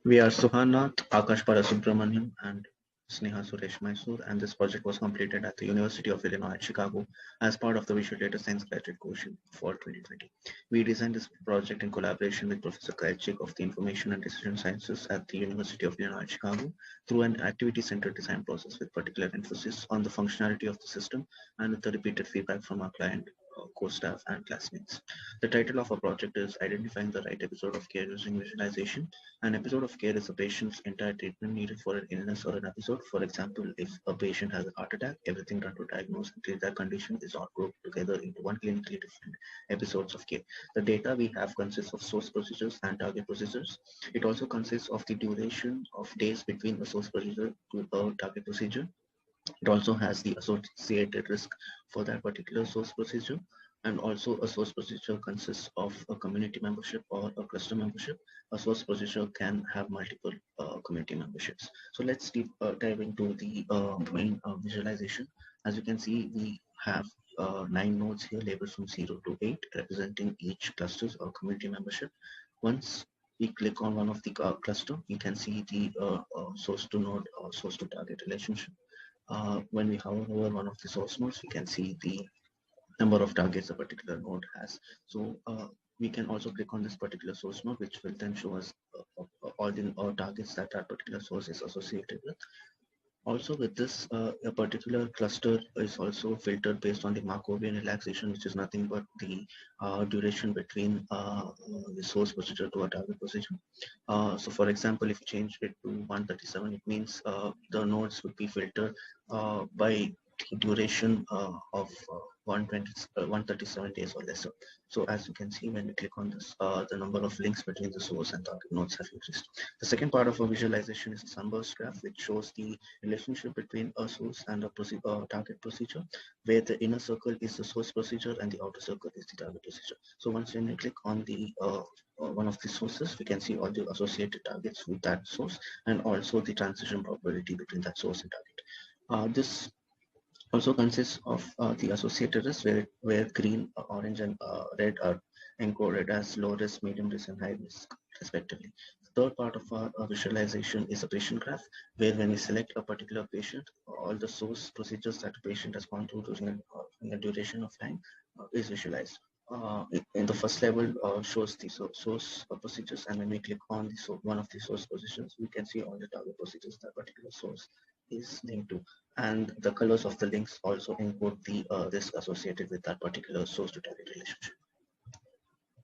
We are Suhanath, Akash Parasubramanian, and Sneha Suresh Mysore, and this project was completed at the University of Illinois at Chicago as part of the Visual Data Science Graduate Course for 2020. We designed this project in collaboration with Professor Krajcik of the Information and Decision Sciences at the University of Illinois at Chicago through an activity-centered design process with particular emphasis on the functionality of the system and with the repeated feedback from our client, core staff, and classmates. The title of our project is Identifying the Right Episode of Care Using Visualization. An episode of care is a patient's entire treatment needed for an illness or an episode. For example, if a patient has a heart attack, everything done to diagnose and treat that condition is all grouped together into one clinically different episodes of care. The data we have consists of source procedures and target procedures. It also consists of the duration of days between a source procedure to a target procedure. It also has the associated risk for that particular source procedure. And also a source procedure consists of a community membership or a cluster membership. A source procedure can have multiple community memberships. So let's dive into the main visualization. As you can see, we have 9 nodes here labeled from 0 to 8 representing each clusters or community membership. Once we click on one of the cluster, we can see the source to node or source to target relationship. When we hover over one of the source nodes, we can see the number of targets a particular node has. So we can also click on this particular source node, which will then show us all the targets that that particular source is associated with. Also with this, a particular cluster is also filtered based on the Markovian relaxation, which is nothing but the duration between the source procedure to a target procedure. So for example, if you change it to 137, it means the nodes would be filtered by the duration of 137 days or lesser. So as you can see, when we click on this, the number of links between the source and target nodes have increased. The second part of our visualization is a sunburst graph, which shows the relationship between a source and a target procedure, where the inner circle is the source procedure and the outer circle is the target procedure. So once when we click on the one of the sources, we can see all the associated targets with that source and also the transition probability between that source and target. This also consists of the associated risks where green, orange, and red are encoded as low risk, medium risk, and high risk, respectively. The third part of our visualization is a patient graph, where when we select a particular patient, all the source procedures that the patient has gone through during a duration of time is visualized. In the first level shows the source procedures, and when we click on one of the source positions, we can see all the target procedures that particular source is linked to, and the colors of the links also encode the risk associated with that particular source to target relationship.